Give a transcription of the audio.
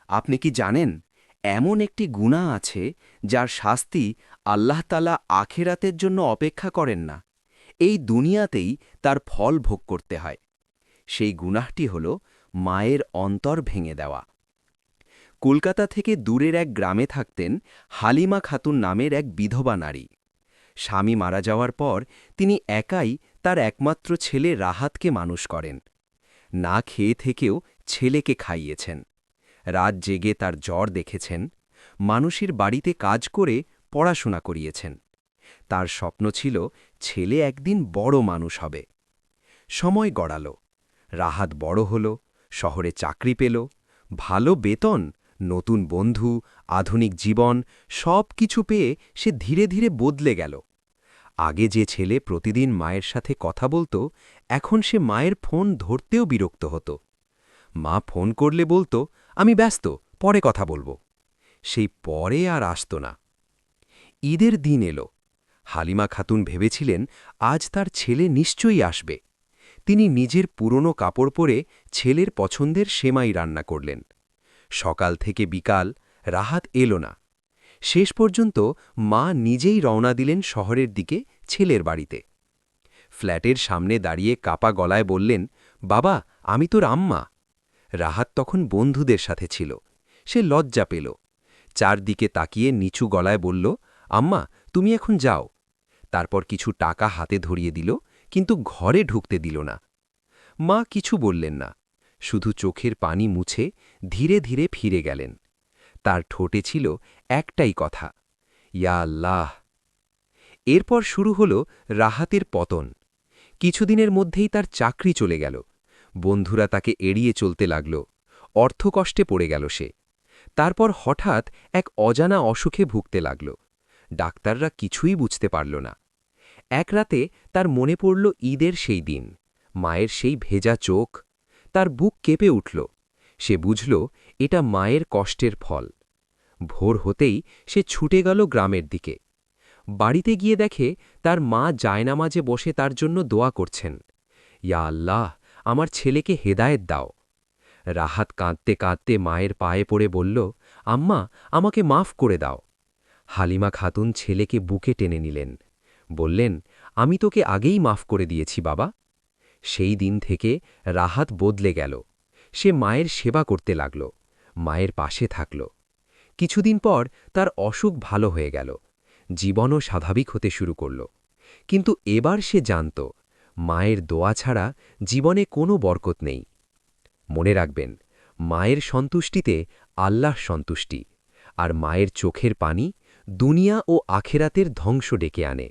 আপনি কি জানেন এমন একটি গুনাহ আছে যার শাস্তি আল্লাহ তাআলা আখিরাতের জন্য অপেক্ষা করেন না, এই দুনিয়াতেই তার ফল ভোগ করতে হয়। সেই গুনাহটি হল মায়ের অন্তর ভেঙে দেওয়া। কলকাতা থেকে দূরের এক গ্রামে থাকতেন হালিমা খাতুন নামের এক বিধবা নারী। স্বামী মারা যাওয়ার পর তিনি একাই তার একমাত্র ছেলে রাহাতকে মানুষ করেন। না খেয়ে থেকেও ছেলেকে খাইয়েছেন। রাত জেগে তার জ্বর দেখেছেন, মানুষের বাড়িতে কাজ করে পড়াশোনা করিয়েছেন। তার স্বপ্ন ছিল ছেলে একদিন বড় মানুষ হবে। সময় গড়াল, রাহাত বড় হল, শহরে চাকরি পেল, ভালো বেতন, নতুন বন্ধু, আধুনিক জীবন, সব কিছু পেয়ে সে ধীরে ধীরে বদলে গেল। আগে যে ছেলে প্রতিদিন মায়ের সাথে কথা বলতো, এখন সে মায়ের ফোন ধরতেও বিরক্ত হতো। মা ফোন করলে বলতো, আমি ব্যস্ত, পরে কথা বলবো। সেই পরে আর আসত না। ঈদের দিন এলো। হালিমা খাতুন ভেবেছিলেন আজ তার ছেলে নিশ্চয়ই আসবে। তিনি নিজের পুরনো কাপড় পরে ছেলের পছন্দের সেমাই রান্না করলেন। সকাল থেকে বিকাল রাহাত এলো না। শেষ পর্যন্ত মা নিজেই রওনা দিলেন শহরের দিকে, ছেলের বাড়িতে। ফ্ল্যাটের সামনে দাঁড়িয়ে কাপা গলায় বললেন, বাবা, আমি তোর আম্মা। রাহাত তখন বন্ধুদের সাথে ছিল। সে লজ্জা পেল। চারদিকে তাকিয়ে নিচু গলায় বলল, আম্মা, তুমি এখন যাও। তারপর কিছু টাকা হাতে ধরিয়ে দিল, কিন্তু ঘরে ঢুকতে দিল না। মা কিছু বললেন না, শুধু চোখের পানি মুছে ধীরে ধীরে ফিরে গেলেন। তার ঠোঁটে ছিল একটাই কথা, ইয়া আল্লাহ। এরপর শুরু হল রাহাতের পতন। কিছুদিনের মধ্যেই তার চাকরি চলে গেল। বন্ধুরা তাকে এড়িয়ে চলতে লাগল। অর্থকষ্টে পড়ে গেল সে। তারপর হঠাৎ এক অজানা অসুখে ভুগতে লাগল। ডাক্তাররা কিছুই বুঝতে পারল না। এক রাতে তার মনে পড়ল ঈদের সেই দিন, মায়ের সেই ভেজা চোখ। তার বুক কেঁপে উঠল। সে বুঝল এটা মায়ের কষ্টের ফল। ভোর হতেই সে ছুটে গেল গ্রামের দিকে। বাড়িতে গিয়ে দেখে তার মা জায়নামাজে বসে তার জন্য দোয়া করছেন, ইয়া আল্লাহ, আমার ছেলেকে হেদায়েত দাও। রাহাত কাঁদতে কাঁদতে মায়ের পায়ে পড়ে বলল, আম্মা, আমাকে মাফ করে দাও। হালিমা খাতুন ছেলেকে বুকে টেনে নিলেন। বললেন, আমি তোকে আগেই মাফ করে দিয়েছি বাবা। সেই দিন থেকে রাহাত বদলে গেল। সে মায়ের সেবা করতে লাগল, মায়ের পাশে থাকল। কিছুদিন পর তার অসুখ ভালো হয়ে গেল। জীবনও স্বাভাবিক হতে শুরু করল। কিন্তু এবার সে জানত, মায়ের দোয়া ছাড়া জীবনে কোনো বরকত নেই। মনে রাখবেন, মায়ের সন্তুষ্টিতে আল্লাহ সন্তুষ্টি, আর মায়ের চোখের পানি দুনিয়া ও আখেরাতের ধ্বংস ডেকে আনে।